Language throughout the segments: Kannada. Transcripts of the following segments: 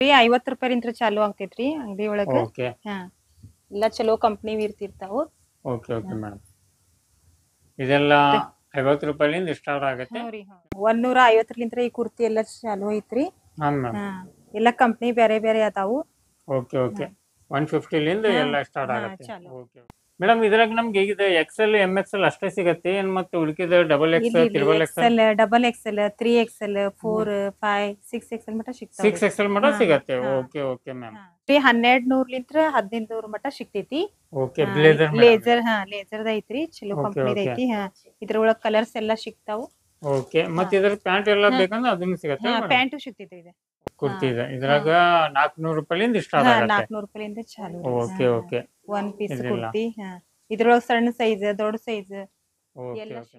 ರೀ 50 ರೂಪಾಯಿಲಿಂತ್ರ ಚಾಲು ಆಗ್ತೈತ್ರಿ ಅಂಗಡಿ ಒಳಗ. ಓಕೆ ಹಾ ಎಲ್ಲ ಚಲೋ ಕಂಪ್ನಿ ಇರ್ತಿರ್ತಾವು. Okay okay madam. ಇದೆಲ್ಲ 50 ರೂಪಾಯಿಲಿಂದ ಸ್ಟಾರ್ಟ್ ಆಗುತ್ತೆ. 150ಲಿಂತ್ರ ಈ ಕುರ್ತಿ ಎಲ್ಲ ಚಾಲು ಐತ್ರಿ. ಹಾಂ ಮ್ಯಾಮ್. ಹಾ ಎಲ್ಲ ಕಂಪ್ನಿ ಬೇರೆ ಬೇರೆ ಅದಾವು. ಓಕೆ ಓಕೆ 150ಲಿಂದ ಎಲ್ಲ ಸ್ಟಾರ್ಟ್ ಆಗುತ್ತೆ. ಚಾಲು. ಓಕೆ ಮೇಡಮ್, ಇದ್ರಾಗ ನಮ್ಗೆ ಈಗ XL MXL ಅಷ್ಟೇ ಸಿಗತ್ತೆ ಏನ್ ಮತ್ತೆ ಉಳಿಕಿದ double X triple XL, double XL, 3XL, 4, 5, 6XL ಮಟ ಸಿಗ್ತಾವ. 6XL ಮಟ ಸಿಗತ್ತೆ. Okay okay ma'am. 1200ಲಿಂತ್ರ 1500 ಮಟ ಸಿಗ್ತೈತಿ. ಓಕೆ ಬ್ಲೇಸರ್ ಲೇಸರ್ ಲೇಸರ್ದ ಐತ್ರಿ, ಚಲೋ ಕಂಪ್ನಿದ ಐತಿ. ಇದ್ರೊಳಗ ಕಲರ್ಸ್ ಎಲ್ಲ ಸಿಗ್ತಾವು. ಓಕೆ ಮತ್ತೆ ಇದ್ರ ಪ್ಯಾಂಟ್ ಎಲ್ಲ ಬೇಕಂದ್ರೆ ಅದನ್ನು ಸಿಗತ್ತೆ. ಪ್ಯಾಂಟು ಸಿಗ್ತೈತಿ. ಇದೆ ಕುರ್ತಿ ಇದೆ ಇದ್ರಾಗ 400 ರೂಪಾಯಿಲಿಂದ ಸ್ಟಾರ್ಟ್ ಆಗುತ್ತೆ. 400 ರೂಪಾಯಿಲಿಂದ ಚಾಲು. Okay okay one piece kurti. ಇದ್ರೊಳಗ ಸಣ್ಣ ಸೈಜ್, ದೊಡ್ಡ ಸೈಜ್.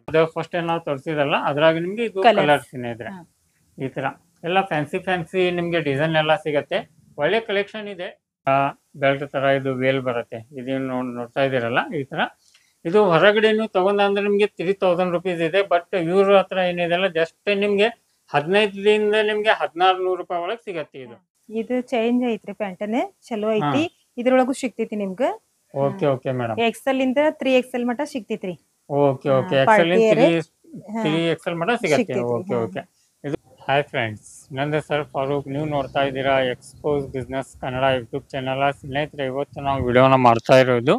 ಅದು ಫಸ್ಟ್ ನಾವು ತೋರಿಸಿದಲ್ಲ ಅದ್ರಾಗ ನಿಮ್ಗೆ ಇದು ಕಲರ್ಸ್ ಇದ್ರೆ ಈ ತರ ಎಲ್ಲ ಫ್ಯಾನ್ಸಿ ನಿಮ್ಗೆ ಡಿಸೈನ್ ಎಲ್ಲ ಸಿಗತ್ತೆ. ಒಳ್ಳೆ ಕಲೆಕ್ಷನ್ ಇದೆ. ಬೆಲ್ಟ್ ತರ ಇದು ವೇಲ್ ಬರುತ್ತೆ. ಇದನ್ನ ನೋಡ್ತಾ ಇದೀರಲ್ಲ ಈ ತರ. ಇದು ಹೊರಗಡೆ ನೀವು ತಗೊಂಡ್ರೆ ನಿಮ್ಗೆ 3000 ರುಪೀಸ್ ಇದೆ. ಬಟ್ ಇವ್ರ ಹತ್ರ ಏನಿದೆಲ್ಲ ಜಸ್ಟ್ ನಿಮ್ಗೆ 15ರಿಂದ ನಿಮ್ಗೆ 1600 ರೂಪಾಯಿ ಒಳಗೆ ಸಿಗತ್ತೆ. ಇದು ಚೇಂಜ್ ಐತ್ರಿ, ಪ್ಯಾಂಟನ್ ಚಲೋ ಐತಿ. ಇದ್ರೊಳಗು ಸಿಗ್ತೈತಿ ನಿಮ್ಗ. Okay okay madam. XL ಇಂದ 3XL ಮಟ ಸಿಗ್ತೈತ್ರಿ. ಓಕೆ ಓಕೆ XL ಇಂದ 3XL ಮಟ ಸಿಗತ್ತೆ. Okay okay. ಇದು ಹಾಯ್ ಫ್ರೆಂಡ್ಸ್, ನಂದು ಸರ್ ಫಾರೂಕ್. ನೀವು ನೋಡ್ತಾ ಇದ್ದೀರಾ expose business Kannada YouTube channel. ಸ್ನೇಹಿತರೆ, ಇವತ್ತು ನಾವು ವಿಡಿಯೋನ ಮಾಡ್ತಾ ಇರೋದು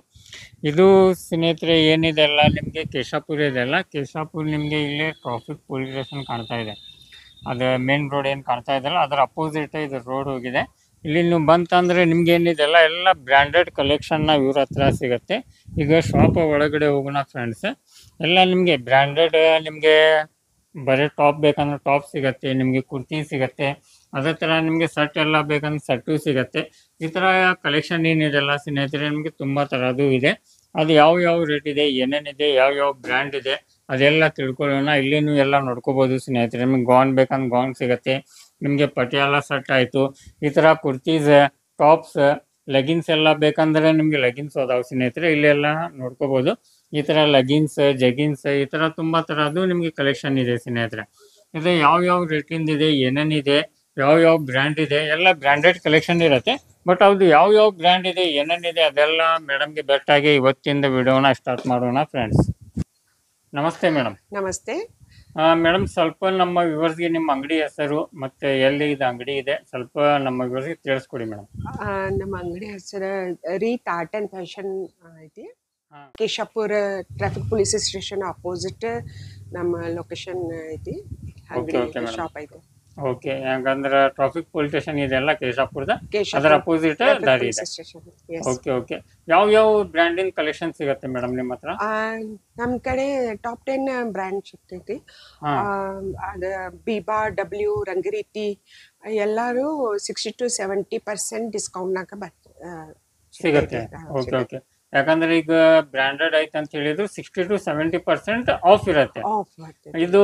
ಇದು ಸ್ನೇಹಿತರೆ ಏನಿದೆ ಅಲ್ಲ ನಿಮಗೆ ಕೇಶಾಪುರ ಇದೆಲ್ಲ. ಕೇಶಾಪುರ ನಿಮಗೆ ಇಲ್ಲಿ ಟ್ರಾಫಿಕ್ ಪೊಲೀಸ್ ಸ್ಟೇಷನ್ ಕಾಣ್ತಾ ಇದೆ. ಅದು ಮೇನ್ ರೋಡ್ ಏನು ಕಾಣ್ತಾ ಇದೆಯಲ್ಲ ಅದರ ಅಪೋಸಿಟ್ ಇದು ರೋಡ್ ಹೋಗಿದೆ. ಇಲ್ಲಿ ನೀವು ಬಂತಂದ್ರೆ ನಿಮ್ಗೆ ಏನಿದೆಲ್ಲ ಎಲ್ಲ ಬ್ರ್ಯಾಂಡೆಡ್ ಕಲೆಕ್ಷನ್ನ ಇವ್ರ ಹತ್ರ ಸಿಗುತ್ತೆ. ಈಗ ಶಾಪ್ ಒಳಗಡೆ ಹೋಗೋಣ ಫ್ರೆಂಡ್ಸ್. ಎಲ್ಲ ನಿಮಗೆ ಬ್ರ್ಯಾಂಡೆಡ್, ನಿಮಗೆ ಬರೀ ಟಾಪ್ ಬೇಕಂದ್ರೆ ಟಾಪ್ ಸಿಗತ್ತೆ, ನಿಮಗೆ ಕುರ್ತಿ ಸಿಗತ್ತೆ. ಅದೇ ಥರ ನಿಮಗೆ ಶರ್ಟ್ ಎಲ್ಲ ಬೇಕಂದ್ರೆ ಶರ್ಟು ಸಿಗತ್ತೆ. ಈ ಥರ ಕಲೆಕ್ಷನ್ ಏನಿದೆಲ್ಲ ಸ್ನೇಹಿತರೆ ನಿಮಗೆ ತುಂಬ ಥರದ್ದು ಇದೆ. ಅದು ಯಾವ ರೇಟ್ ಇದೆ, ಏನೇನಿದೆ, ಯಾವ ಬ್ರ್ಯಾಂಡ್ ಇದೆ ಅದೆಲ್ಲ ತಿಳ್ಕೊಳ್ಳೋಣ. ಇಲ್ಲಿನೂ ಎಲ್ಲ ನೋಡ್ಕೋಬೋದು ಸ್ನೇಹಿತರೆ. ನಿಮ್ಗೆ ಗೌನ್ ಬೇಕಂದ್ರೆ ಗೌನ್ ಸಿಗತ್ತೆ. ನಿಮಗೆ ಪಟಿಯಾಲ ಶರ್ಟ್ ಆಯಿತು, ಈ ಥರ ಕುರ್ತೀಸ್, ಟಾಪ್ಸ್, ಲೆಗಿನ್ಸ್ ಎಲ್ಲ ಬೇಕಂದ್ರೆ ನಿಮಗೆ ಲೆಗಿನ್ಸ್ ಅದಾವೆ ಸ್ನೇಹಿತರೆ. ಇಲ್ಲೆಲ್ಲ ನೋಡ್ಕೋಬೋದು. ಈ ಥರ ಲೆಗಿನ್ಸ್, ಜಗಿನ್ಸ್, ಈ ಥರ ತುಂಬ ಥರದ್ದು ನಿಮಗೆ ಕಲೆಕ್ಷನ್ ಇದೆ ಸ್ನೇಹಿತರೆ. ಇದು ಯಾವ ರೇಟಿಂದ ಇದೆ, ಏನೇನಿದೆ, ಯಾವ ಬ್ರ್ಯಾಂಡ್ ಇದೆ, ಎಲ್ಲ ಬ್ರ್ಯಾಂಡೆಡ್ ಕಲೆಕ್ಷನ್ ಇರುತ್ತೆ. ಬಟ್ ಅದು ಯಾವ ಬ್ರ್ಯಾಂಡ್ ಇದೆ, ಏನೇನಿದೆ ಅದೆಲ್ಲ ಮೇಡಮ್ಗೆ ಬೆಟ್ಟಾಗಿ ಇವತ್ತಿಂದ ವಿಡಿಯೋನ ಸ್ಟಾರ್ಟ್ ಮಾಡೋಣ ಫ್ರೆಂಡ್ಸ್. ನಮಸ್ತೆ ಮೇಡಮ್. ನಮಸ್ತೆ ಮೇಡಮ್, ಸ್ವಲ್ಪ ನಮ್ಮ ವ್ಯೂವರ್ಸ್ಗೆ ನಿಮ್ಮ ಅಂಗಡಿ ಹೆಸರು ಮತ್ತೆ ಎಲ್ಲಿ ಇದು ಅಂಗಡಿ ಇದೆ ಸ್ವಲ್ಪ ನಮ್ಮ ವ್ಯೂವರ್ಸ್ಗೆ ತಿಳಿಸ್ಕೊಡಿ ಮೇಡಮ್. ನಮ್ಮ ಅಂಗಡಿ ಹೆಸರು ರೀತ್ ಆರ್ಟ್ ಅಂಡ್ ಫ್ಯಾಷನ್ ಐತಿ. Keshapura traffic police station opposite ನಮ್ಮ ಲೊಕೇಶನ್ ಐತಿ. ಶಾಪ್ ಐತಿ. ಓಕೆ, ಯಾಕಂದ್ರೆ ಟ್ರಾಫಿಕ್ ಪೊಲೀಸ್ ಸ್ಟೇಷನ್ ಇದೆಲ್ಲ ಕೇಶಾಪುರದ, ಅದರ ಅಪೋಸಿಟ್ ದಾರಿ ಇದೆ. Okay okay. ಯಾವ ಬ್ರ್ಯಾಂಡಿನ ಕಲೆಕ್ಷನ್ ಸಿಗುತ್ತೆ ಮೇಡಮ್ ನಿಮ್ಮ ಹತ್ರ? ನಮ್ಮ ಕಡೆ ಟಾಪ್ 10 ಬ್ರ್ಯಾಂಡ್ ಸಿಗ್ತೈತಿ. ಅದು ಬೀಬಾ, ಡಬ್ಲ್ಯೂ, ರಂಗರೀತಿ ಎಲ್ಲರೂ 60 to 70% ಡಿಸ್ಕೌಂಟ್ನಾಗ ಸಿಗುತ್ತೆ. Okay okay. ಯಾಕಂದ್ರೆ ಈಗ ಬ್ರ್ಯಾಂಡೆಡ್ ಐತೆ ಅಂತ ಹೇಳಿದ್ರು 60 to 70% ಆಫ್ ಇರುತ್ತೆ. ಇದು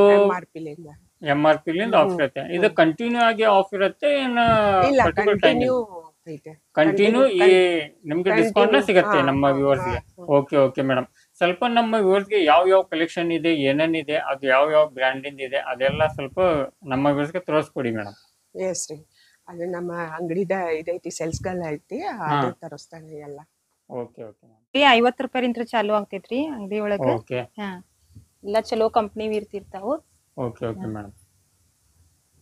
MRP ಲಿಂದ ಆಫ್ ಇರುತ್ತೆ. ಇದು ಕಂಟಿನ್ಯೂ ಆಗಿ ಆಫ್ ಇರುತ್ತೆ ಏನು? ಕಂಟಿನ್ಯೂ ನಿಮ್ಗೆ ಡಿಸ್ಕೌಂಟ್ ಸಿಗುತ್ತೆ ನಮ್ಮ ವ್ಯೂವರ್ಸ್ಗೆ. ಓಕೆ ಓಕೆ ಮೇಡಮ್, ಸ್ವಲ್ಪ ನಮ್ಮ ವ್ಯೂವರ್ಸ್ಗೆ ಯಾವ ಕಲೆಕ್ಷನ್ ಇದೆ, ಏನೇನಿದೆ, ಅದು ಯಾವ ಬ್ರ್ಯಾಂಡಿಂದ ಇದೆ ಅದೆಲ್ಲ ಸ್ವಲ್ಪ ನಮ್ಮ ವ್ಯೂವರ್ಸ್ಗೆ ತೋರಿಸ್ಕೊಡಿ ಮೇಡಮ್. ಎಸ್ ರೀ, ಅದು ನಮ್ಮ ಅಂಗಡಿದ ಇದೈತಿ, ಸೇಲ್ಸ್ಗಳು ಐತಿ, ಅದು ತರಿಸ್ತಾನೆ ಎಲ್ಲ. Okay okay. 50 ರೂಪಾಯಿಲಿಂತ್ರ ಚಾಲು ಆಗ್ತೈತ್ರಿ ಅಂಗಡಿ ಒಳಗ. ಓಕೆ. ಎಲ್ಲ ಚಲೋ ಕಂಪ್ನಿ ಇರ್ತಿರ್ತಾವು. Okay okay madam.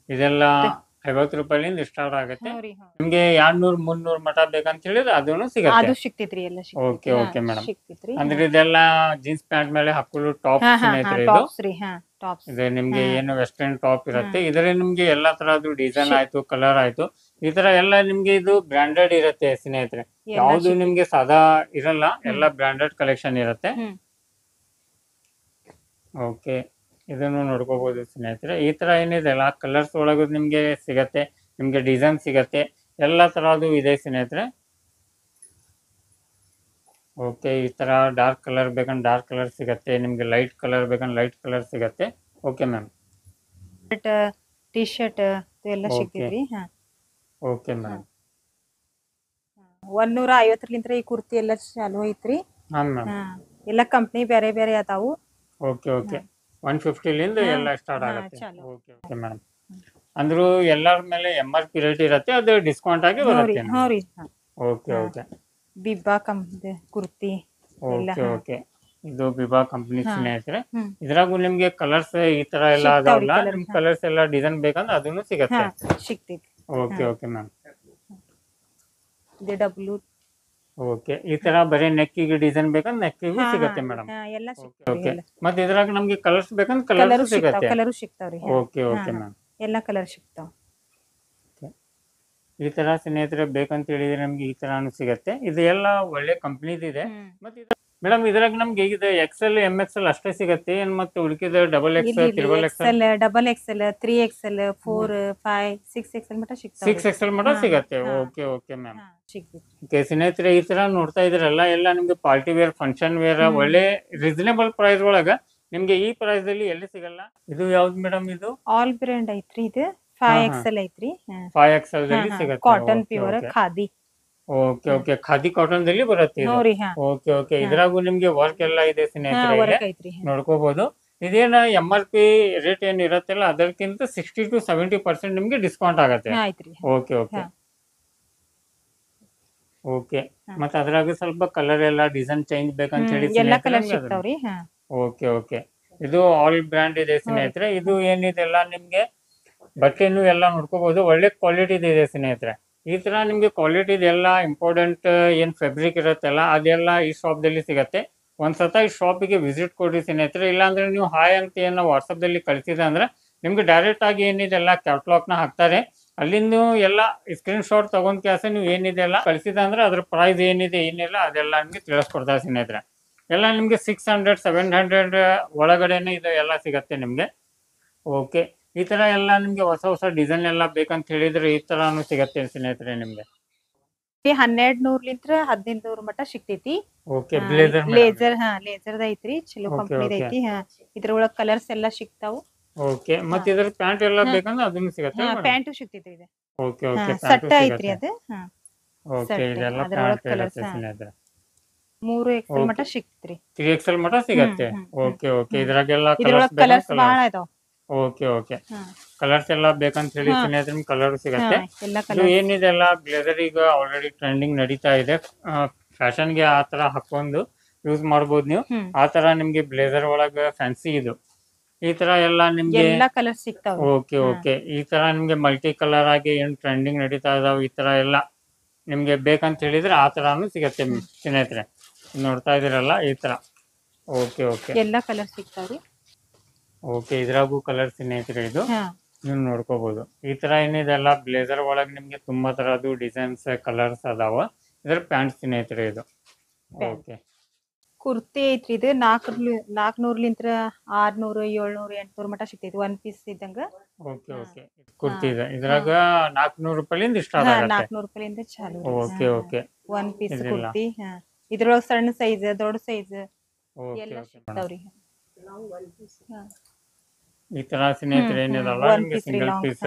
ಇದೆಲ್ಲ 50 ರೂಪಾಯಿಲಿಂದ ಸ್ಟಾರ್ಟ್ ಆಗುತ್ತೆ. ನಿಮ್ಗೆ 200-300 ಮಟ ಬೇಕಂತ ಹೇಳಿದ್ರೆ ಅದನ್ನು ಸಿಗುತ್ತೆ. Okay okay madam. ಅಂದ್ರೆ ಇದೆಲ್ಲ ಜೀನ್ಸ್ ಪ್ಯಾಂಟ್ ಮೇಲೆ ಹಾಕೊಳ್ಳೋ ಟಾಪ್ ಸ್ನೇಹಿತರೆ. ಇದು ನಿಮ್ಗೆ ಏನು ವೆಸ್ಟರ್ನ್ ಟಾಪ್ ಇರುತ್ತೆ. ಇದರಲ್ಲಿ ನಿಮ್ಗೆ ಎಲ್ಲಾ ತರದ್ದು ಡಿಸೈನ್ ಆಯ್ತು, ಕಲರ್ ಆಯ್ತು, ಈ ತರ ಎಲ್ಲ ನಿಮ್ಗೆ ಇದು ಬ್ರಾಂಡೆಡ್ ಇರುತ್ತೆ ಸ್ನೇಹಿತರೆ. ಯಾವ್ದು ನಿಮ್ಗೆ ಸಾದಾ ಇರಲ್ಲ, ಎಲ್ಲ ಬ್ರಾಂಡೆಡ್ ಕಲೆಕ್ಷನ್ ಇರುತ್ತೆ. ಓಕೆ, ಇದನ್ನು ನೋಡ್ಕೋಬಹುದು ಸ್ನೇಹಿತರೆ. ಈ ತರ ಏನಿದೆ ಅಲ್ಲ ಕಲರ್ಸ್ ಒಳಗೂ ನಿಮ್ಗೆ ಸಿಗತ್ತೆ, ನಿಮ್ಗೆ ಡಿಸೈನ್ ಸಿಗತ್ತೆ, ಎಲ್ಲ ತರದ್ದು ಇದೆ ಸ್ನೇಹಿತರೆ. ಓಕೆ, ಈ ತರ ಡಾರ್ಕ್ ಕಲರ್ ಬೇಕಂದ್ರೆ ಡಾರ್ಕ್ ಕಲರ್ ಸಿಗತ್ತೆ, ನಿಮ್ಗೆ ಲೈಟ್ ಕಲರ್ ಬೇಕಂದ್ರೆ ಲೈಟ್ ಕಲರ್ ಸಿಗತ್ತೆ. Okay ma'am. ಟಿ ಶರ್ಟ್ ಎಲ್ಲ ಸಿಗ್ತೈತ್ರಿ. Okay ma'am. 150ಲಿಂತ್ರ ಈ ಕುರ್ತಿ ಎಲ್ಲ ಚಾಲು ಐತ್ರಿ. ಎಲ್ಲ ಕಂಪ್ನಿ ಬೇರೆ ಬೇರೆ ಅದಾವು. Okay okay. 150ಲಿಂದ ಎಲ್ಲ ಸ್ಟಾರ್ಟ್ ಆಗುತ್ತೆ. Okay okay madam. ಅಂದ್ರೂ ಎಲ್ಲರ ಮೇಲೆ MRP ರೇಟ್ ಇರತ್ತೆ, ಅದು ಡಿಸ್ಕೌಂಟ್ ಆಗಿ ಹ್ಞೂ ರೀ ಬರುತ್ತೆ. ಹ್ಞೂ ರೀ ಓಕೆ ಓಕೆ ಬಿಬ್ಬಾ ಕಂಪ್ನಿ ಕುರ್ತಿ ಎಲ್ಲ ಓಕೆ ಓಕೆ. ಇದು ಬಿಬಾ ಕಂಪ್ನಿ ಹಾ ಸ್ನೇಹಿತರೆ. ಹ್ಮ್ ಇದ್ರಾಗು ನಿಮ್ಗೆ ಕಲರ್ಸ್ ಈ ತರ ಎಲ್ಲ ಸಿಗ್ತಾವ್ರಿ ಅದಾವಲ್ಲ, ಕಲರ್ ನಿಮ್ ಕಲರ್ಸ್ ಎಲ್ಲ ಡಿಸೈನ್ ಬೇಕಂದ್ರೆ ಅದನ್ನು ಸಿಗತ್ತೆ. ಸಿಗ್ತೈತಿ ಓಕೆ ಓಕೆ ಮ್ಯಾಮ್. ಇದು ಡಬ್ಲ್ಯೂ ಓಕೆ, ಈ ತರ ಬರೀ ನೆಕ್ಕಿಗೆ ಡಿಸೈನ್ ಬೇಕಂದ್ರೆ ನೆಕ್ಕಿಗೂ ಸಿಗತ್ತೆ ಮೇಡಮ್. ಎಲ್ಲ ಓಕೆ ಸಿಗ್ತಾವ್ರಿ ಓಕೆ. ಎಲ್ಲ ಮತ್ತೆ ಇದ್ರಾಗ ನಮ್ಗೆ ಕಲರ್ಸ್ ಬೇಕಂದ್ರೆ ಕಲರು ಕಲರ್ಸ್ ಸಿಗ್ತಾವ ಸಿಗತ್ತೆ. ಕಲರು ಸಿಗ್ತಾವ್ರಿ ಓಕೆ ಓಕೆ ಮ್ಯಾಮ್. ಎಲ್ಲ ಕಲರ್ ಸಿಗ್ತಾವ. ಈ ತರ ಸ್ನೇಹಿತರೆ ಬೇಕಂತ ಹೇಳಿದ್ರೆ ನಮ್ಗೆ ಈ ತರಾನು ಸಿಗತ್ತೆ. ಇದು ಎಲ್ಲ ಒಳ್ಳೆ ಕಂಪ್ನಿದ್ ಇದೆ. ಮತ್ತೆ ಮೇಡಮ್ ಇದ್ರಾಗ ನಮ್ಗೆ ಹೇಗಿದೆ XL MXL ಅಷ್ಟೇ ಸಿಗತ್ತೆ ಏನ್ ಮತ್ತೆ ಉಳಿಕಿದ double XL triple XL XL double XL 3XL 4 5 6XL ಮಟ ಸಿಗ್ತಾವ. 6XL ಮಟ ಸಿಗತ್ತೆ. Okay okay ma'am. ಸಿಗ್ತೈತಿ. ಓಕೆ ಸ್ನೇಹಿತರೆ, ಈ ತರ ನೋಡ್ತಾ ಇದ್ರಲ್ಲ ಎಲ್ಲ ನಿಮ್ಗೆ ಪಾರ್ಟಿ ವೇರ್ ಫಂಕ್ಷನ್ ವೇರ್ ಒಳ್ಳೆ ರೀಸನೇಬಲ್ ಪ್ರೈಸ್ ಒಳಗ ನಿಮ್ಗೆ ಈ ಪ್ರೈಸ್ ಅಲ್ಲಿ ಎಲ್ಲಿ ಸಿಗಲ್ಲ. ಇದು ಯಾವ್ದು ಮೇಡಮ್? ಇದು ಆಲ್ ಬ್ರ್ಯಾಂಡ್ ಐತ್ರಿ. ಇದು 5XL ಐತ್ರಿ. 5XL ದಲ್ಲಿ ಸಿಗತ್ತೆ. Cotton pure khadi. Okay okay. Khadi cotton ದಲ್ಲಿ ಬರುತ್ತೆ ಇದು. ನೋರಿ ಓಕೆ ಓಕೆ. ಇದ್ರಾಗು ನಿಮ್ಗೆ ವರ್ಕ್ ಎಲ್ಲ ಇದೆ ಸ್ನೇಹಿತರೆ, ವರ್ಕ್ ಐತ್ರಿ. ನೋಡ್ಕೋಬಹುದು. ಇದೇನ MRP ರೇಟ್ ಏನ್ ಇರತ್ತಲ್ಲ ಅದಕ್ಕಿಂತ 60 to 70% ನಿಮ್ಗೆ ಡಿಸ್ಕೌಂಟ್ ಆಗತ್ತೆ. ಐತ್ರಿ. Okay okay okay. ಮತ್ತೆ ಅದ್ರಾಗ ಸ್ವಲ್ಪ ಕಲರ್ ಎಲ್ಲ ಡಿಸೈನ್ ಚೇಂಜ್ ಬೇಕಂತ ಹೇಳಿ ಎಲ್ಲ ಕಲರ್ ಸಿಗ್ತಾವ್ರಿ. Okay okay. ಇದು ಆಲ್ ಬ್ರ್ಯಾಂಡ್ ಇದೆ ಸ್ನೇಹಿತರೆ. ಇದು ಏನಿದೆಲ್ಲ ನಿಮ್ಗೆ ಬಟ್ಟೆನು ಎಲ್ಲ ನೋಡ್ಕೋಬಹುದು, ಒಳ್ಳೆ ಕ್ವಾಲಿಟಿ ಇದೆ ಸ್ನೇಹಿತರೆ. ಈ ತರ ನಿಮ್ಗೆ ಕ್ವಾಲಿಟಿ ಎಲ್ಲ ಇಂಪಾರ್ಟೆಂಟ್ ಏನ್ ಫ್ಯಾಬ್ರಿಕ್ ಇರತ್ತಲ್ಲ ಅದೆಲ್ಲ ಈ ಶಾಪ್ ದಲ್ಲಿ ಸಿಗತ್ತೆ. ಒಂದ್ಸತ ಈ ಶಾಪಿಗೆ ವಿಸಿಟ್ ಕೊಡ್ರಿ ಸ್ನೇಹಿತರೆ. ಇಲ್ಲಾಂದ್ರೆ ನೀವು ಹಾಯ್ ಅಂತ ಏನೋ ವಾಟ್ಸಪ್ ದಲ್ಲಿ ಕಳಿಸಿದ್ರೆ ಅಂದ್ರೆ ನಿಮ್ಗೆ ಡೈರೆಕ್ಟ್ ಆಗಿ ಏನಿದೆಲ್ಲ ಕ್ಯಾಟ್ಲಾಗ್ ನ ಹಾಕ್ತಾರೆ. ಅಲ್ಲಿಂದ ಎಲ್ಲ ಸ್ಕ್ರೀನ್ ಶಾಟ್ ತಗೊಂಡ್ ಕ್ಯಾಸ ನೀವು ಏನಿದೆಲ್ಲ ಕಳಿಸಿದ ಅಂದ್ರೆ ಅದ್ರ ಪ್ರೈಸ್ ಏನಿದೆ ಏನಿಲ್ಲ ಅದೆಲ್ಲ ನಿಮ್ಗೆ ತಿಳಿಸ್ಕೊಡ್ತಾರೆ ಸ್ನೇಹಿತರೆ. ಎಲ್ಲ ನಿಮ್ಗೆ 600 700 ಒಳಗಡೆನೆ ಇದು ಎಲ್ಲ ಸಿಗತ್ತೆ ನಿಮ್ಗೆ. ಓಕೆ. ಈ ತರ ಎಲ್ಲ ನಿಮ್ಗೆ ಹೊಸ ಹೊಸ ಡಿಸೈನ್ ಎಲ್ಲ ಬೇಕಂತ ಹೇಳಿದ್ರೆ ಈ ತರಾನು ಸಿಗತ್ತೆ ಸ್ನೇಹಿತರೆ ನಿಮ್ಗೆ. 1200 1500 ಮಟ ಸಿಗ್ತೈತಿ. ಓಕೆ. ಬ್ಲೇಸರ್ ಲೇಸರ್ ಲೇಸರ್ದ ಐತ್ರಿ. ಚಲೋ ಕಂಪನಿದ ಐತಿ. ಇದ್ರೊಳಗ ಕಲರ್ಸ್ ಎಲ್ಲ ಸಿಗ್ತಾವು. ಓಕೆ. ಮತ್ತೆ ಇದ್ರ ಪ್ಯಾಂಟ್ ಎಲ್ಲ ಬೇಕಂದ್ರೆ ಅದನ್ನು ಸಿಗತ್ತೆ. ಪ್ಯಾಂಟು ಸಿಗ್ತೈತಿ. ಇದು ಓಕೆ ಓಕೆ. ಸಟ್ಟ ಐತ್ರಿ ಅದು. ಓಕೆ. ಇದೆಲ್ಲ ಪ್ಯಾಂಟ್ ಇರುತ್ತೆ ಸ್ನೇಹಿತರೆ. 3XL ಮಟ ಸಿಗ್ತೈತ್ರಿ. 3XL ಮಟ ಸಿಗತ್ತೆ. Okay okay. ಇದ್ರಾಗೆಲ್ಲ ಕಲರ್ಸ್ ಬಹಳ ಇದಾವ. Okay okay. ಕಲರ್ಸ್ ಎಲ್ಲ ಬೇಕಂತ ಹೇಳಿ ಸ್ನೇಹಿತರೆ ಕಲರ್ ಸಿಗತ್ತೆ. ಎಲ್ಲ ಇದು ಏನಿದೆಲ್ಲ ಬ್ಲೇಸರ್ ಈಗ ಆಲ್ರೆಡಿ ಟ್ರೆಂಡಿಂಗ್ ನಡೀತಾ ಇದೆ. ಫ್ಯಾಷನ್ ಗೆ ಆ ತರ ಹಾಕೊಂಡು ಯೂಸ್ ಮಾಡಬಹುದು ನೀವು. ಆ ತರ ನಿಮ್ಗೆ ಬ್ಲೇಸರ್ ಒಳಗ ಫ್ಯಾನ್ಸಿ ಇದು ಈ ತರ ಎಲ್ಲ ನಿಮ್ಗೆ ಎಲ್ಲ ಕಲರ್ ಸಿಗ್ತಾವ. Okay okay. ಈ ತರ ನಿಮ್ಗೆ ಮಲ್ಟಿ ಕಲರ್ ಆಗಿ ಏನ್ ಟ್ರೆಂಡಿಂಗ್ ನಡೀತಾ ಇದಾವ ಈ ತರ ಎಲ್ಲ ನಿಮ್ಗೆ ಬೇಕಂತ ಹೇಳಿದ್ರೆ ಆ ತರಾನು ಸಿಗತ್ತೆ ಸ್ನೇಹಿತರೆ. ನೋಡ್ತಾ ಇದೀರಲ್ಲ ಈ ತರ. Okay okay. ಎಲ್ಲ ಕಲರ್ ಸಿಗ್ತಾವ್ರಿ. ಓಕೆ. ಇದ್ರಾಗೂ ಕಲರ್ ಸ್ನೇಹಿತರೆ ಇದು ನೀವು ನೋಡ್ಕೋಬಹುದು. ಈ ತರ ಏನಿದೆಲ್ಲ ಬ್ಲೇಸರ್ ಒಳಗೆ ನಿಮ್ಗೆ ತುಂಬಾ ತರದ್ದು ಡಿಸೈನ್ಸ್ ಕಲರ್ಸ್ ಅದಾವ. ಇದ್ರ ಪ್ಯಾಂಟ್ ಸ್ನೇಹಿತರೆ ಇದು. ಓಕೆ. ಕುರ್ತಿ ಐತ್ರಿ. ಇದು 400 600 700 800 ಮಟ ಸಿಗ್ತೈತಿ. 1 ಪೀಸ್ ಇದ್ದಂಗ. Okay okay. ಕುರ್ತಿ ಇದೆ. ಇದ್ರಾಗ 400 ರೂಪಾಯಿಲಿಂದ ಸ್ಟಾರ್ಟ್ ಆಗುತ್ತೆ. 400 ರೂಪಾಯಿಲಿಂದ ಚಾಲು. Okay okay. 1 ಪೀಸ್ ಕುರ್ತಿ. ಇದ್ರೊಳಗ ಸಣ್ಣ ಸೈಜ್ ದೊಡ್ಡ ಸೈಜ್ ಎಲ್ಲ ಓಕೆ ಸಿಗ್ತಾವ್ರಿ. ಈ ತರ ಸ್ನೇಹಿತರೆ ಏನಿದಲ್ಲ ನಿಮ್ಗೆ ಸಿಂಗಲ್ ಪೀಸ್.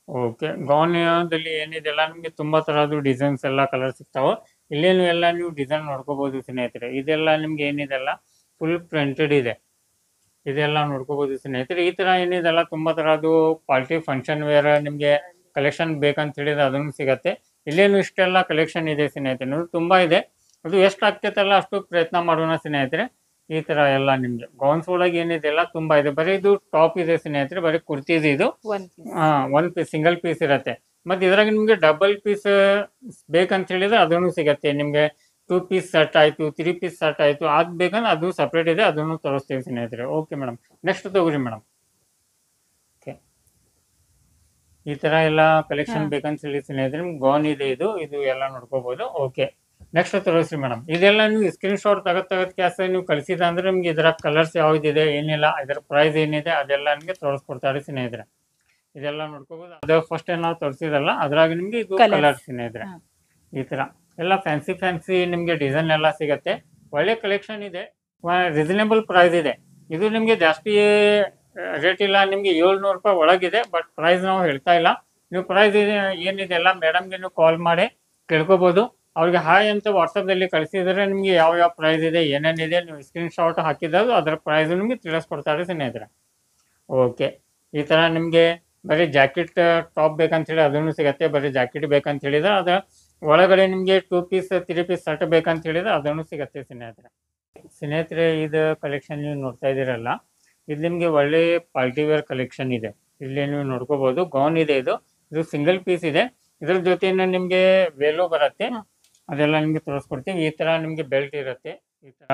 ಓಕೆ. ಗೌನ್ದಲ್ಲಿ ಏನಿದೆಲ್ಲ ನಿಮ್ಗೆ ತುಂಬಾ ತರದ್ದು ಡಿಸೈನ್ಸ್ ಎಲ್ಲ ಕಲರ್ ಸಿಗ್ತಾವ. ಇಲ್ಲೇನು ಎಲ್ಲ ನೀವು ಡಿಸೈನ್ ನೋಡ್ಕೋಬಹುದು ಸ್ನೇಹಿತರೆ. ಇದೆಲ್ಲ ನಿಮ್ಗೆ ಏನಿದೆಲ್ಲ ಫುಲ್ ಪ್ರಿಂಟೆಡ್ ಇದೆ. ಇದೆಲ್ಲ ನೋಡ್ಕೋಬಹುದು ಸ್ನೇಹಿತರೆ. ಈ ತರ ಏನಿದೆಲ್ಲ ತುಂಬಾ ತರದ್ದು ಪಾರ್ಟಿ ಫಂಕ್ಷನ್ ವೇರ್ ನಿಮ್ಗೆ ಕಲೆಕ್ಷನ್ ಬೇಕಂತ ಹೇಳಿದ್ರೆ ಅದನ್ನು ಸಿಗತ್ತೆ. ಇಲ್ಲೇನು ಇಷ್ಟೆಲ್ಲ ಕಲೆಕ್ಷನ್ ಇದೆ ಸ್ನೇಹಿತರೆ. ತುಂಬಾ ಇದೆ. ಅದು ಎಷ್ಟು ಆಗ್ತೈತಲ್ಲ ಅಷ್ಟು ಪ್ರಯತ್ನ ಮಾಡೋಣ ಸ್ನೇಹಿತರೆ. ಈ ತರ ಎಲ್ಲ ನಿಮ್ಗೆ ಗೌನ್ಸ್ ಒಳಗೆ ಏನಿದೆಲ್ಲ ತುಂಬಾ ಇದೆ. ಬರೀ ಇದು ಟಾಪ್ ಇದೆ ಸ್ನೇಹಿತರೆ, ಬರೀ ಕುರ್ತೀಸ್ ಇದು. 1 ಪೀಸ್ ಸಿಂಗಲ್ ಪೀಸ್ ಇರತ್ತೆ. ಮತ್ತೆ ಇದ್ರಾಗ ನಿಮ್ಗೆ ಡಬಲ್ ಪೀಸ್ ಬೇಕಂತ ಹೇಳಿದ್ರೆ ಅದನ್ನು ಸಿಗತ್ತೆ ನಿಮ್ಗೆ. 2 ಪೀಸ್ ಸೆಟ್ ಆಯ್ತು, 3 ಪೀಸ್ ಸೆಟ್ ಆಯ್ತು, ಅದ್ ಬೇಕಂದ್ರೆ ಅದು ಸಪ್ರೇಟ್ ಇದೆ, ಅದನ್ನು ತೋರಿಸ್ತೀವಿ ಸ್ನೇಹಿತರೆ. Okay madam. ನೆಕ್ಸ್ಟ್ ತಗೋರಿ ಮೇಡಮ್. ಓಕೆ. ಈ ತರ ಎಲ್ಲ ಕಲೆಕ್ಷನ್ ಬೇಕಂತ ಹೇಳಿ ಸ್ನೇಹಿತರೆ ಗೌನ್ ಇದೆ ಇದು ಎಲ್ಲ ನೋಡ್ಕೋಬಹುದು. ಓಕೆ. ನೆಕ್ಸ್ಟ್ ತೋರಿಸ್ರಿ ಮೇಡಮ್. ಇದೆಲ್ಲ ನೀವು ಸ್ಕ್ರೀನ್ ಶಾಟ್ ತಗದ್ ಕ್ಯಾಸ್ ನೀವು ಕಳಿಸಿದ ಅಂದ್ರೆ ನಿಮ್ಗೆ ಇದರ ಕಲರ್ಸ್ ಯಾವ್ದಿದೆ ಏನಿಲ್ಲ ಇದರ ಪ್ರೈಸ್ ಏನಿದೆ ಅದೆಲ್ಲ ನಿಮ್ಗೆ ತೋರಿಸ್ಕೊಡ್ತಾರೆ ಸ್ನೇಹಿತರೆ. ಇದೆಲ್ಲ ನೋಡ್ಕೋಬಹುದು. ಅದು ಫಸ್ಟ್ ನಾವು ತೋರಿಸಿದಲ್ಲ ಅದ್ರಾಗ ನಿಮ್ಗೆ ಇದು ಕಲರ್ ಸ್ನೇಹಿತರೆ. ಈ ತರ ಎಲ್ಲ ಫ್ಯಾನ್ಸಿ ನಿಮ್ಗೆ ಡಿಸೈನ್ ಎಲ್ಲ ಸಿಗತ್ತೆ. ಒಳ್ಳೆ ಕಲೆಕ್ಷನ್ ಇದೆ. ರೀಸನೇಬಲ್ ಪ್ರೈಸ್ ಇದೆ. ಇದು ನಿಮ್ಗೆ ಜಾಸ್ತಿ ರೇಟ್ ಇಲ್ಲ. ನಿಮ್ಗೆ 700 ರೂಪಾಯಿ ಒಳಗಿದೆ. ಬಟ್ ಪ್ರೈಸ್ ನಾವು ಹೇಳ್ತಾ ಇಲ್ಲ. ನೀವು ಪ್ರೈಸ್ ಏನಿದೆ ಎಲ್ಲ ಮೇಡಮ್ಗೆ ನೀವು ಕಾಲ್ ಮಾಡಿ ಕೇಳ್ಕೋಬಹುದು. ಅವ್ರಿಗೆ ಹಾಯ್ ಅಂತ ವಾಟ್ಸಪ್ ದಲ್ಲಿ ಕಳಿಸಿದ್ರೆ ನಿಮ್ಗೆ ಯಾವ ಪ್ರೈಸ್ ಇದೆ ಏನೇನಿದೆ ನೀವು ಸ್ಕ್ರೀನ್ ಶಾಟ್ ಹಾಕಿದ್ದು ಅದರ ಪ್ರೈಸ್ ನಿಮ್ಗೆ ತಿಳಿಸ್ಕೊಡ್ತಾರೆ ಸ್ನೇಹಿತರೆ. ಓಕೆ. ಈ ತರ ನಿಮ್ಗೆ ಬರೀ ಜಾಕೆಟ್ ಟಾಪ್ ಬೇಕಂತ ಹೇಳಿ ಅದನ್ನು ಸಿಗತ್ತೆ. ಬರೀ ಜಾಕೆಟ್ ಬೇಕಂತ ಹೇಳಿದ್ರೆ ಅದ್ರ ಒಳಗಡೆ ನಿಮಗೆ 2 ಪೀಸ್ 3 ಪೀಸ್ ಶರ್ಟ್ ಬೇಕಂತ ಹೇಳಿದ್ರೆ ಅದನ್ನು ಸಿಗತ್ತೆ ಸ್ನೇಹಿತರೆ. ಸ್ನೇಹಿತರೆ ಇದು ಕಲೆಕ್ಷನ್ ನೀವು ನೋಡ್ತಾ ಇದ್ದೀರಲ್ಲ, ಇದು ನಿಮಗೆ ಒಳ್ಳೆ ಪಾರ್ಟಿ ವೇರ್ ಕಲೆಕ್ಷನ್ ಇದೆ. ಇಲ್ಲಿ ನೀವು ನೋಡ್ಕೋಬಹುದು ಗೌನ್ ಇದೆ. ಇದು ಸಿಂಗಲ್ ಪೀಸ್ ಇದೆ. ಇದ್ರ ಜೊತೆನ ನಿಮಗೆ ವೇಲು ಬರುತ್ತೆ, ಅದೆಲ್ಲ ನಿಮ್ಗೆ ತೋರಿಸ್ಕೊಡ್ತೀವಿ. ಈ ತರ ನಿಮ್ಗೆ ಬೆಲ್ಟ್ ಇರುತ್ತೆ, ಈ ತರ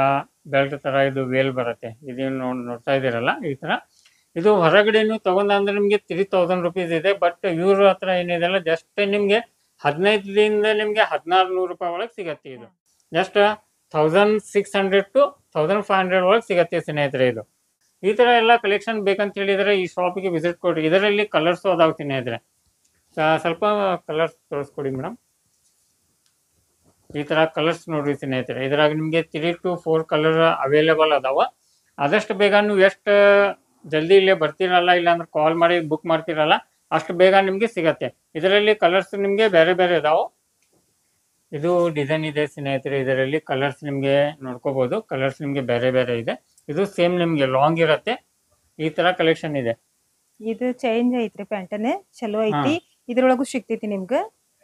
ಬೆಲ್ಟ್ ತರ ಇದು ವೇಲ್ ಬರುತ್ತೆ. ಇದು ನೋಡ್ತಾ ಇದ್ದೀರಲ್ಲ ಈ ತರ. ಇದು ಹೊರಗಡೆ ನೀವು ತಗೊಂಡ್ರೆ ನಿಮ್ಗೆ 3000 ರುಪೀಸ್ ಇದೆ. ಬಟ್ ಇವ್ರ ಹತ್ರ ಏನಿದೆ ಅಲ್ಲ ಜಸ್ಟ್ ನಿಮ್ಗೆ 15ರಿಂದ ನಿಮ್ಗೆ 1600 ರೂಪಾಯಿ ಒಳಗೆ ಸಿಗತ್ತೆ. ಇದು ಜಸ್ಟ್ 1600 to 1500 ಒಳಗೆ ಸಿಗತ್ತೆ ಸ್ನೇಹಿತರೆ. ಇದು ಈ ತರ ಎಲ್ಲ ಕಲೆಕ್ಷನ್ ಬೇಕಂತ ಹೇಳಿದ್ರೆ ಈ ಶಾಪಿಗೆ ವಿಸಿಟ್ ಕೊಡಿ. ಇದರಲ್ಲಿ ಕಲರ್ಸ್ ಅದಾವ ಸ್ನೇಹಿತರೆ. ಸ್ವಲ್ಪ ಕಲರ್ಸ್ ತೋರಿಸ್ಕೊಡಿ ಮೇಡಮ್. ಈ ತರ ಕಲರ್ಸ್ ನೋಡ್ರಿ ಸ್ನೇಹಿತರೆ. ಇದ್ರಾಗ ನಿಮ್ಗೆ 3 to 4 ಕಲರ್ ಅವೈಲೇಬಲ್ ಅದಾವ. ಆದಷ್ಟು ಬೇಗ ನೀವು ಎಷ್ಟು ಜಲ್ದಿ ಇಲ್ಲೇ ಬರ್ತೀರಲ್ಲ, ಇಲ್ಲಾಂದ್ರೆ ಕಾಲ್ ಮಾಡಿ ಬುಕ್ ಮಾಡ್ತೀರಲ್ಲ, ಅಷ್ಟು ಬೇಗ ನಿಮ್ಗೆ ಸಿಗತ್ತೆ. ಇದರಲ್ಲಿ ಕಲರ್ಸ್ ನಿಮ್ಗೆ ಬೇರೆ ಬೇರೆ ಅದಾವ. ಇದು ಡಿಸೈನ್ ಇದೆ ಸ್ನೇಹಿತರೆ. ಇದರಲ್ಲಿ ಕಲರ್ಸ್ ನಿಮ್ಗೆ ನೋಡ್ಕೋಬಹುದು. ಕಲರ್ಸ್ ನಿಮ್ಗೆ ಬೇರೆ ಬೇರೆ ಇದೆ. ಇದು ಸೇಮ್ ನಿಮ್ಗೆ ಲಾಂಗ್ ಇರತ್ತೆ. ಈ ತರ ಕಲೆಕ್ಷನ್ ಇದೆ. ಇದು ಚೇಂಜ್ ಐತ್ರಿ, ಪ್ಯಾಂಟನ್ ಚಲೋ ಐತಿ. ಇದ್ರೊಳಗೂ ಸಿಗ್ತೈತಿ ನಿಮ್ಗ.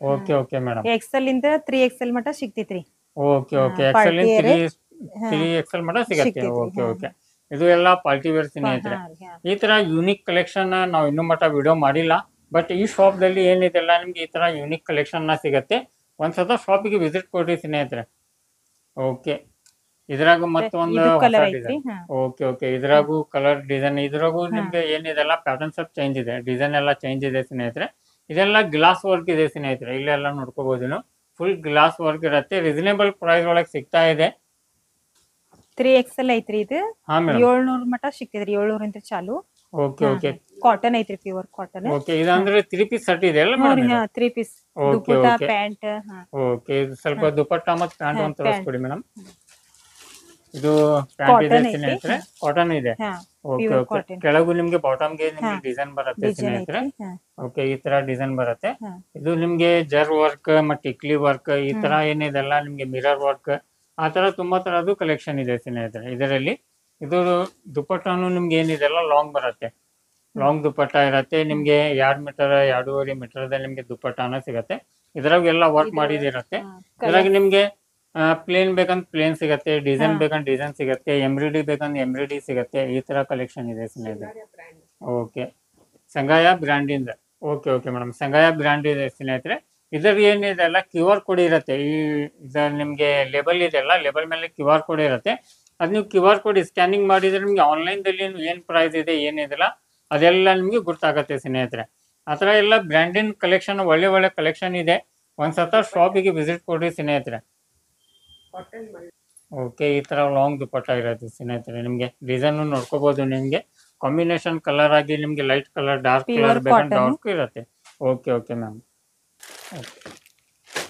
Okay okay madam. ಎಕ್ಸೆಲ್ ಇಂದ 3XL ಮಟ ಸಿಗ್ತೈತ್ರಿ. Okay okay. ಎಕ್ಸೆಲ್ 3XL ಮಟ ಸಿಗತ್ತೆ. Okay okay. ಇದು ಎಲ್ಲ ಪಾರ್ಟಿ ವೇರ್ ಸ್ನೇಹಿತರೆ. ಈ ತರ ಯೂನಿಕ್ ಕಲೆಕ್ಷನ್ ನಾವು ಇನ್ನೂ ಮಟ ವಿಡಿಯೋ ಮಾಡಿಲ್ಲ. ಬಟ್ ಈ ಶಾಪ್ ದಲ್ಲಿ ಏನಿದೆಲ್ಲ ನಿಮ್ಗೆ ಈ ತರ ಯೂನಿಕ್ ಕಲೆಕ್ಷನ್ ಸಿಗತ್ತೆ. ಒಂದ್ಸತ ಶಾಪಿಗೆ ವಿಸಿಟ್ ಕೊಡ್ರಿ ಸ್ನೇಹಿತರೆ. ಓಕೆ. ಇದ್ರಾಗ ಮತ್ತೊಂದು ಓಕೆ ಓಕೆ. ಇದ್ರಾಗೂ ಕಲರ್ ಡಿಸೈನ್, ಇದ್ರಾಗೂ ನಿಮ್ಗೆ ಏನಿದೆಲ್ಲ ಪ್ಯಾಟರ್ನ್ ಸ್ವಲ್ಪ ಚೇಂಜ್ ಇದೆ, ಡಿಸೈನ್ ಎಲ್ಲ ಚೇಂಜ್ ಇದೆ ಸ್ನೇಹಿತರೆ. ಇದೆಲ್ಲ ಗ್ಲಾಸ್ ವರ್ಕ್ ಇದೆ ಸ್ನೇಹಿತರೆ. ಇಲ್ಲೆಲ್ಲ ನೋಡ್ಕೋಬಹುದು ನೀವು. ಫುಲ್ ಗ್ಲಾಸ್ ವರ್ಕ್ ಇರುತ್ತೆ. ರೀಸನೇಬಲ್ ಪ್ರೈಸ್ ಒಳಗೆ ಸಿಗ್ತಾ ಇದೆ. 3XL ಐತ್ರಿ. ಇದು 700 ಮಟ ಸಿಗ್ತೈತ್ರಿ. 700 ಇಂದ ಚಾಲು. Okay okay. ಕಾಟನ್ ಐತ್ರಿ, ಪ್ಯೂರ್ ಕಾಟನ್. ಓಕೆ. ಇದಂದ್ರೆ 3 ಪೀಸ್ ಸೆಟ್ ಇದೆ ಅಲ್ಲ madam? 3 piece dupatta pant. Okay. ಇದು ಸ್ವಲ್ಪ ದುಪಟ್ಟಾ ಮತ್ತು ಪ್ಯಾಂಟ್ ಅಂತ ತೋರಿಸ್ಕೊಡಿ ಮೇಡಮ್. ಇದು ಪ್ಯಾಂಟ್ ಇದೆ ಸ್ನೇಹಿತರೆ, ಕಾಟನ್ ಇದೆ. Okay okay. ಕೆಳಗೂ ನಿಮ್ಗೆ ಬಾಟಮ್ ಗೆ ನಿಮ್ಗೆ ಡಿಸೈನ್ ಬರುತ್ತೆ ಸ್ನೇಹಿತರೆ. ಓಕೆ. ಈ ತರ ಡಿಸೈನ್ ಬರುತ್ತೆ. ಇದು ನಿಮ್ಗೆ ಜರ್ ವರ್ಕ್ ಮತ್ತು ಟಿಕ್ಲಿ ವರ್ಕ್, ಈ ತರ ಏನಿದೆಲ್ಲ ನಿಮ್ಗೆ ಮಿರರ್ ವರ್ಕ್, ಆ ತರ ತುಂಬಾ ತರದ್ದು ಕಲೆಕ್ಷನ್ ಇದೆ ಸ್ನೇಹಿತರೆ. ಇದರಲ್ಲಿ ಇದು ದುಪಟ್ಟಾನು ನಿಮ್ಗೆ ಏನಿದೆಲ್ಲ ಲಾಂಗ್ ಬರುತ್ತೆ. ಲಾಂಗ್ ದುಪಟ್ಟ ಇರತ್ತೆ. ನಿಮ್ಗೆ 2 ಮೀಟರ್ 2.5 ಮೀಟರ್ ನಿಮ್ಗೆ ದುಪಟ್ಟಾನ ಸಿಗತ್ತೆ. ಇದ್ರಾಗ ಎಲ್ಲ ವರ್ಕ್ ಮಾಡಿದಿರತ್ತೆ. ಇದ್ರಾಗ ನಿಮ್ಗೆ ಪ್ಲೇನ್ ಬೇಕಂತ ಪ್ಲೇನ್ ಸಿಗತ್ತೆ, ಡಿಸೈನ್ ಬೇಕಂತ ಡಿಸೈನ್ ಸಿಗತ್ತೆ, ಎಂಬ್ರಾಯ್ಡ್ರಿ ಬೇಕಂತ ಎಂಬ್ರಾಯ್ಡ್ರಿ ಸಿಗತ್ತೆ. ಈ ತರ ಕಲೆಕ್ಷನ್ ಇದೆ ಸ್ನೇಹಿತರೆ. ಓಕೆ. ಸಂಗಾಯ ಬ್ರ್ಯಾಂಡ್ ಇಂದ. Okay okay madam. Sangaya brand ಇದೆ ಸ್ನೇಹಿತರೆ. ಇದ್ರ ಏನಿದೆ ಅಲ್ಲ QR ಕೋಡ್ ಇರುತ್ತೆ. ಇದ್ರ ನಿಮ್ಗೆ ಲೇಬಲ್ ಇದೆಲ್ಲ, ಲೇಬಲ್ ಮೇಲೆ QR ಕೋಡ್ ಇರುತ್ತೆ. ಅದ್ ನೀವು QR ಕೋಡ್ ಸ್ಕ್ಯಾನಿಂಗ್ ಮಾಡಿದ್ರೆ ನಿಮ್ಗೆ ಆನ್ಲೈನ್ ದಲ್ಲಿ ಏನ್ ಪ್ರೈಸ್ ಇದೆ ಏನಿದೆಲ್ಲ ಅದೆಲ್ಲ ನಿಮ್ಗೆ ಗೊತ್ತಾಗತ್ತೆ ಸ್ನೇಹಿತರೆ. ಆತರ ಎಲ್ಲ ಬ್ರ್ಯಾಂಡಿನ ಕಲೆಕ್ಷನ್ ಒಳ್ಳೆ ಒಳ್ಳೆ ಕಲೆಕ್ಷನ್ ಇದೆ. ಒಂದ್ಸತ ಶಾಪಿಗೆ ವಿಸಿಟ್ ಕೊಡ್ರಿ ಸ್ನೇಹಿತರೆ. ಓಕೆ. ಈ ತರ ಲಾಂಗ್ ದುಪಟ್ಟ ಇರುತ್ತೆ ಸ್ನೇಹಿತರೆ. ನಿಮ್ಗೆ ಡಿಸೈನ್ ನೋಡ್ಕೋಬಹುದು. ನಿಮ್ಗೆ ಕಾಂಬಿನೇಷನ್ ಕಲರ್ ಆಗಿ ನಿಮ್ಗೆ ಲೈಟ್ ಕಲರ್, ಡಾರ್ಕ್ ಕಲರ್ ಬೇಕಂತ ಡಾರ್ಕ್ ಇರುತ್ತೆ. Okay okay ma'am.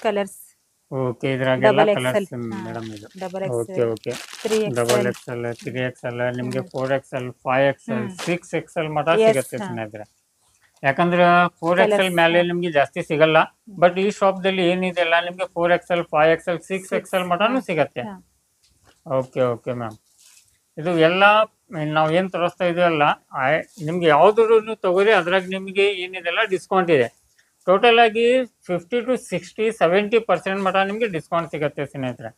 Colours. Okay. ಇದ್ರಾಗೆಲ್ಲ ಕಲರ್ಸ್ ಮೇಡಮ್. ಇದು okay okay. Double XL 3XL ನಿಮ್ಗೆ 4XL 5XL 6XL ಮಟ ಸಿಗುತ್ತೆ ಸ್ನೇಹಿತರೆ. ಯಾಕಂದ್ರೆ 4XL ಮೇಲೆ ನಿಮ್ಗೆ ಜಾಸ್ತಿ ಸಿಗಲ್ಲ. ಬಟ್ ಈ ಶಾಪ್ ದಲ್ಲಿ ಏನಿದೆ ಅಲ್ಲ ನಿಮ್ಗೆ 4XL 5XL 6XL ಮಟನು ಸಿಗತ್ತೆ. Okay okay ma'am. ಇದು ಎಲ್ಲ ನಾವು ಏನ್ ತೋರಿಸ್ತಾ ಇದೀವಲ್ಲ, ನಿಮ್ಗೆ ಯಾವ್ದು ತಗೋರಿ ಅದ್ರಾಗ ನಿಮ್ಗೆ ಏನಿದೆಲ್ಲ ಡಿಸ್ಕೌಂಟ್ ಇದೆ. ಟೋಟಲ್ ಆಗಿ 50 to 60 70% ಮಟ ನಿಮ್ಗೆ ಡಿಸ್ಕೌಂಟ್ ಸಿಗತ್ತೆ ಸ್ನೇಹಿತರೆ.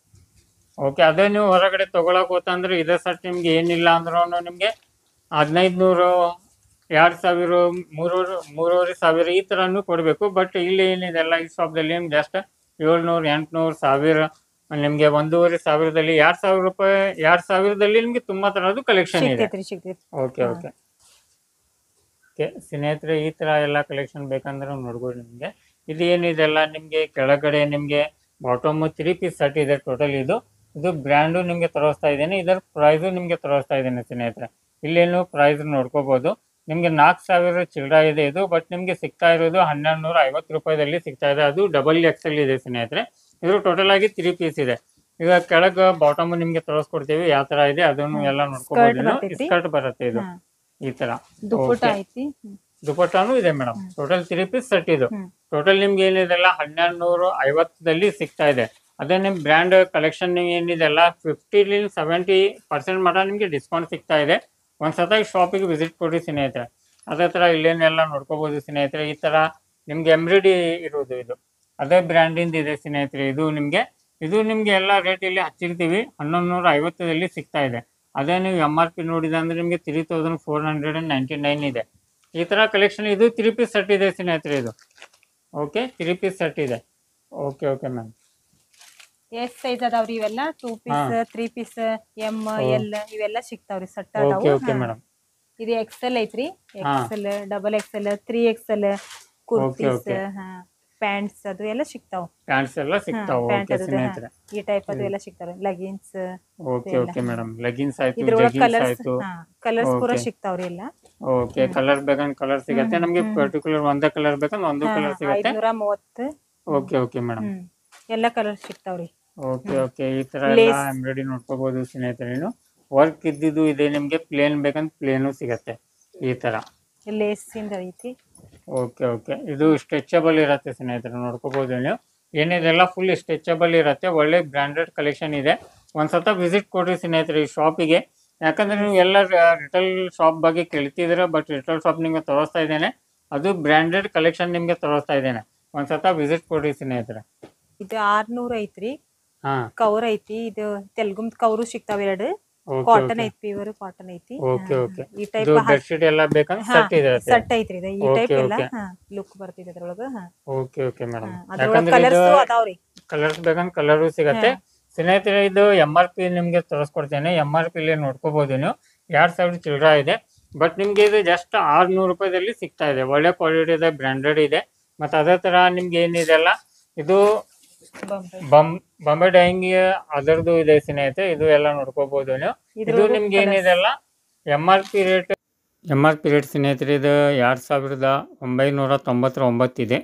ಓಕೆ. ಅದೇ ನೀವು ಹೊರಗಡೆ ತಗೊಳಕ್ ಹೋತಂದ್ರೆ ಇದೇ ಸಟ್ ನಿಮ್ಗೆ ಏನಿಲ್ಲ ಅಂದ್ರೂ ನಿಮ್ಗೆ 1500 2000 3500 ಈ ತರನು ಕೊಡ್ಬೇಕು. ಬಟ್ ಇಲ್ಲಿ ಏನಿದೆಲ್ಲ ಈ ಶಾಪ್ದಲ್ಲಿ ನಿಮ್ಗೆ ಜಸ್ಟ್ 700 800 1000 ನಿಮ್ಗೆ 1500 2000 ರೂಪಾಯಿ 2000 ನಿಮ್ಗೆ ತುಂಬಾ ತರದ್ದು ಕಲೆಕ್ಷನ್ ಇದೆ. ಓಕೆ ಓಕೆ ಓಕೆ ಸ್ನೇಹಿತರೆ. ಈ ತರ ಎಲ್ಲ ಕಲೆಕ್ಷನ್ ಬೇಕಂದ್ರೆ ನೋಡ್ಬೋದು. ನಿಮ್ಗೆ ಇದು ಏನಿದೆಲ್ಲ ನಿಮ್ಗೆ ಕೆಳಗಡೆ ನಿಮ್ಗೆ ಬಾಟಮ್ 3 ಪೀಸ್ ಸೆಟ್ ಇದೆ ಟೋಟಲ್. ಇದು ಬ್ರ್ಯಾಂಡು ನಿಮ್ಗೆ ತೋರಿಸ್ತಾ ಇದ್ದೇನೆ. ಇದರ ಪ್ರೈಸು ನಿಮ್ಗೆ ತೋರಿಸ್ತಾ ಇದ್ದೇನೆ ಸ್ನೇಹಿತರೆ. ಇಲ್ಲೇನು ಪ್ರೈಸ್ ನೋಡ್ಕೋಬಹುದು. ನಿಮ್ಗೆ 4000 ಚಿಲ್ಲರ ಇದೆ ಇದು. ಬಟ್ ನಿಮ್ಗೆ ಸಿಗ್ತಾ ಇರೋದು 1250 ರೂಪಾಯಿದಲ್ಲಿ ಸಿಗ್ತಾ ಇದೆ. ಅದು ಡಬಲ್ XL ಇದೆ ಸ್ನೇಹಿತರೆ. ಇದು ಟೋಟಲ್ ಆಗಿ 3 ಪೀಸ್ ಇದೆ. ಈಗ ಕೆಳಗ ಬಾಟಮ್ ನಿಮ್ಗೆ ತೋರಿಸ್ಕೊಡ್ತೀವಿ ಯಾವ ತರ ಇದೆ ಅದನ್ನು ಎಲ್ಲ ನೋಡ್ಕೋಬಹುದು. ಸ್ಕರ್ಟ್ ಬರುತ್ತೆ ಇದು ಈ ತರ. ದುಪಟ್ಟಾನು ಇದೆ ಮೇಡಮ್. ಟೋಟಲ್ 3 ಪೀಸ್ ಸೆಟ್ ಇದು. ಟೋಟಲ್ ನಿಮ್ಗೆ ಏನಿದೆಲ್ಲ 1250 ಸಿಗ್ತಾ ಇದೆ. ಅದೇ ನಿಮ್ ಬ್ರ್ಯಾಂಡ್ ಕಲೆಕ್ಷನ್ ಏನಿದೆಲ್ಲ 50 to 70% ಮಟ ನಿಮ್ಗೆ ಡಿಸ್ಕೌಂಟ್ ಸಿಗ್ತಾ ಇದೆ. ಒಂದ್ಸತ ಶಾಪಿಗೆ ವಿಸಿಟ್ ಕೊಡ್ರಿ ಸ್ನೇಹಿತರೆ. ಅದೇ ಥರ ಇಲ್ಲೇನೆಲ್ಲ ನೋಡ್ಕೋಬೋದು ಸ್ನೇಹಿತರೆ. ಈ ಥರ ನಿಮ್ಗೆ ಎಂಬ್ರಾಯ್ಡಿ ಇರೋದು ಇದು ಅದೇ ಬ್ರ್ಯಾಂಡಿಂದ ಇದೆ ಸ್ನೇಹಿತರೆ. ಇದು ನಿಮಗೆ ಎಲ್ಲ ರೇಟ್ ಇಲ್ಲಿ ಹಚ್ಚಿರ್ತೀವಿ, 1150 ಸಿಗ್ತಾ ಇದೆ. ಅದೇ ನೀವು MRP ನೋಡಿದೆ ಅಂದರೆ ನಿಮಗೆ 3499 ಇದೆ. ಈ ಥರ ಕಲೆಕ್ಷನ್ ಇದು 3 ಪೀಸ್ ಸೆಟ್ ಇದೆ ಸ್ನೇಹಿತರೆ. ಇದು ಓಕೆ 3 ಪೀಸ್ ಸೆಟ್ ಇದೆ. Okay okay ma'am. S size ಅದಾವ್ರಿ ಇವೆಲ್ಲ 2 ಪೀಸ್ 3 ಪೀಸ್ ಎಂ ಎಲ್ ಇವೆಲ್ಲ ಸಿಗ್ತಾವ್ರಿ ಸೆಟ್ ಓಕೆ ಅದಾವು. Okay madam. ಇದು XL ಐತ್ರಿ, XL double XL 3XL kurtis pants ಅದು ಎಲ್ಲ ಸಿಗ್ತಾವ. ಪ್ಯಾಂಟ್ಸ್ ಎಲ್ಲ ಸಿಗ್ತಾವ. ಓಕೆ ಸ್ನೇಹಿತರೆ ಈ ಟೈಪ್ ಅದು ಎಲ್ಲ ಸಿಗ್ತಾವ. Leggings okay okay madam. Leggings ಆಯ್ತು, ಇದ್ರೊಳಗೆ ಜಗ್ಗಿನ್ಸ್ ಕಲರ್ಸ್ ಆಯ್ತು. ಕಲರ್ಸ್ ಪೂರ ಸಿಗ್ತಾವ್ರಿ ಎಲ್ಲ. ಓಕೆ ಕಲರ್ ಬೇಕಂದ್ರೆ ಕಲರ್ ಸಿಗತ್ತೆ ನಮಗೆ. ಪರ್ಟಿಕ್ಯುಲರ್ ಒಂದೇ ಕಲರ್ ಬೇಕಂದ್ರೆ ಒಂದು ಕಲರ್ ಸಿಗತ್ತೆ. 530 ಓಕೆ ಓಕೆ ಮೇಡಮ್. ಎಲ್ಲ ಕಲರ್ ಸಿಗ್ತಾವ್ರಿ. ಓಕೆ ಓಕೆ ಈ ತರ ಎಲ್ಲ ಎಂಬ್ರಾಯ್ಡಿ ನೋಡ್ಕೋಬಹುದು ಸ್ನೇಹಿತರೆ. ವರ್ಕ್ ಇದ್ದಿದ್ದು ಇದೆ, ನಿಮ್ಗೆ ಪ್ಲೇನ್ ಬೇಕಂದ್ರೆ ಪ್ಲೇನು ಸಿಗತ್ತೆ ಈ ತರ. ಲೇಸ್ ಇಂದ ಐತಿ. ಓಕೆ ಓಕೆ ಇದು ಸ್ಟ್ರೆಚಬಲ್ ಇರತ್ತೆ ಸ್ನೇಹಿತರೆ, ನೋಡ್ಕೋಬಹುದು ನೀವು. ಏನಿದೆಲ್ಲ ಫುಲ್ ಸ್ಟ್ರೆಚಬಲ್ ಇರತ್ತೆ. ಒಳ್ಳೆ ಬ್ರಾಂಡೆಡ್ ಕಲೆಕ್ಷನ್ ಇದೆ. ಒಂದ್ಸತ ವಿಸಿಟ್ ಕೊಡ್ರಿ ಸ್ನೇಹಿತರೆ ಈ ಶಾಪಿಗೆ. ಯಾಕಂದ್ರೆ ನೀವು ಎಲ್ಲ ರಿಟೇಲ್ ಶಾಪ್ ಬಗ್ಗೆ ಕೇಳ್ತಿದ್ದೀರಾ, ಬಟ್ ರಿಟೇಲ್ ಶಾಪ್ ನಿಮ್ಗೆ ತೋರಿಸ್ತಾ ಇದ್ದೇನೆ, ಅದು ಬ್ರಾಂಡೆಡ್ ಕಲೆಕ್ಷನ್ ನಿಮ್ಗೆ ತೋರಿಸ್ತಾ ಇದ್ದೇನೆ. ಒಂದ್ಸತ ವಿಸಿಟ್ ಕೊಡ್ರಿ ಸ್ನೇಹಿತರೆ. ಇದು 600 ಐತ್ರಿ. ಹಾ ಕವರ್ ಐತಿ. ಇದು ತೆಲುಗುಮ್ ಕವರು ಸಿಗ್ತಾವ ಎರಡು. ಕಾಟನ್ ಐತಿ, ಪ್ಯೂರ್ ಕಾಟನ್ ಐತಿ. ಓಕೆ ಓಕೆ ಈ ಟೈಪ್ ಇದು ಬೆಡ್ಶೀಟ್ ಎಲ್ಲ ಬೇಕಂದ್ರೆ ಸೆಟ್ ಇದೆ. ಸೆಟ್ ಐತ್ರಿ ಇದು. ಈ ಟೈಪ್ ಎಲ್ಲ ಓಕೆ ಲುಕ್ ಬರ್ತಿದೆ ಅದ್ರೊಳಗ. Okay okay madam. ಅದ್ರೊಳಗ ಯಾಕಂದ್ರೆ ಕಲರ್ಸ್ ಅದಾವ್ರಿ. ಕಲರ್ಸ್ ಬೇಕಂದ್ರೆ ಕಲರು ಸಿಗತ್ತೆ ಸ್ನೇಹಿತರೆ. ಇದು MRP ನಿಮ್ಗೆ ತೋರಿಸ್ಕೊಡ್ತೇನೆ. MRP ಇಲ್ಲಿ ನೋಡ್ಕೋಬಹುದು ನೀವು. 2000 ಚಿಲ್ಲರ ಇದೆ. ಬಟ್ ನಿಮ್ಗೆ ಇದು ಜಸ್ಟ್ 600 ರೂಪಾಯಿದಲ್ಲಿ ಸಿಗ್ತಾ ಇದೆ. ಒಳ್ಳೆ ಕ್ವಾಲಿಟಿ ಇದೆ, ಬ್ರಾಂಡೆಡ್ ಇದೆ. ಮತ್ತೆ ಅದೇ ತರ ನಿಮ್ಗೆ ಏನಿದೆ ಅಲ್ಲ, ಇದು ಬಾಂಬೆ ಡೈಯಿಂಗ್ ಅದರದ್ದು ಇದೆ ಸ್ನೇಹಿತರೆ. ಇದು ಎಲ್ಲ ನೋಡ್ಕೋಬಹುದು ನೀವು. ಇದು ನಿಮ್ಗೆ ಏನಿದೆ ಅಲ್ಲ MRP ರೇಟ್ ಸ್ನೇಹಿತರೆ ಇದು 2999 ಇದೆ.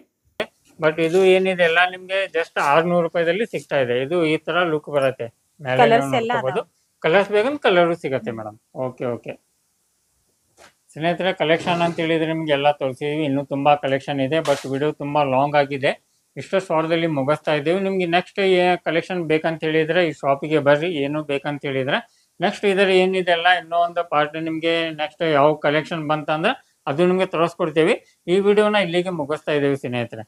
ಬಟ್ ಇದು ಏನಿದೆ ಅಲ್ಲ ನಿಮ್ಗೆ ಜಸ್ಟ್ 600 ರೂಪಾಯಿದಲ್ಲಿ ಸಿಗ್ತಾ ಇದೆ. ಇದು ಈ ತರ ಲುಕ್ ಬರುತ್ತೆ. ನೋಡ್ಕೋಬಹುದು. ಕಲರ್ಸ್ ಬೇಕಂದ್ರೆ ಕಲರು ಸಿಗತ್ತೆ ಮೇಡಮ್. ಓಕೆ ಓಕೆ ಸ್ನೇಹಿತರೆ ಕಲೆಕ್ಷನ್ ಅಂತ ಹೇಳಿದ್ರೆ ನಿಮ್ಗೆ ಎಲ್ಲ ತೋರಿಸಿದೀವಿ. ಇನ್ನೂ ತುಂಬಾ ಕಲೆಕ್ಷನ್ ಇದೆ, ಬಟ್ ವಿಡಿಯೋ ತುಂಬಾ ಲಾಂಗ್ ಆಗಿದೆ. ಇಷ್ಟು ಶಾರ್ಟ್ದಲ್ಲಿ ಮುಗಿಸ್ತಾ ಇದ್ದೀವಿ. ನಿಮ್ಗೆ ನೆಕ್ಸ್ಟ್ ಕಲೆಕ್ಷನ್ ಬೇಕಂತ ಹೇಳಿದ್ರೆ ಈ ಶಾಪಿಗೆ ಬರ್ರಿ. ಏನು ಬೇಕಂತ ಹೇಳಿದ್ರೆ ನೆಕ್ಸ್ಟ್ ಇದರ ಏನಿದೆ ಅಲ್ಲ ಇನ್ನೂ ಒಂದು ಪಾರ್ಟ್ ನಿಮ್ಗೆ ನೆಕ್ಸ್ಟ್ ಯಾವ ಕಲೆಕ್ಷನ್ ಬಂತಂದ್ರೆ ಅದು ನಿಮ್ಗೆ ತೋರಿಸ್ಕೊಡ್ತೀವಿ. ಈ ವಿಡಿಯೋನ ಇಲ್ಲಿಗೆ ಮುಗಿಸ್ತಾ ಇದ್ದೀವಿ ಸ್ನೇಹಿತರೆ.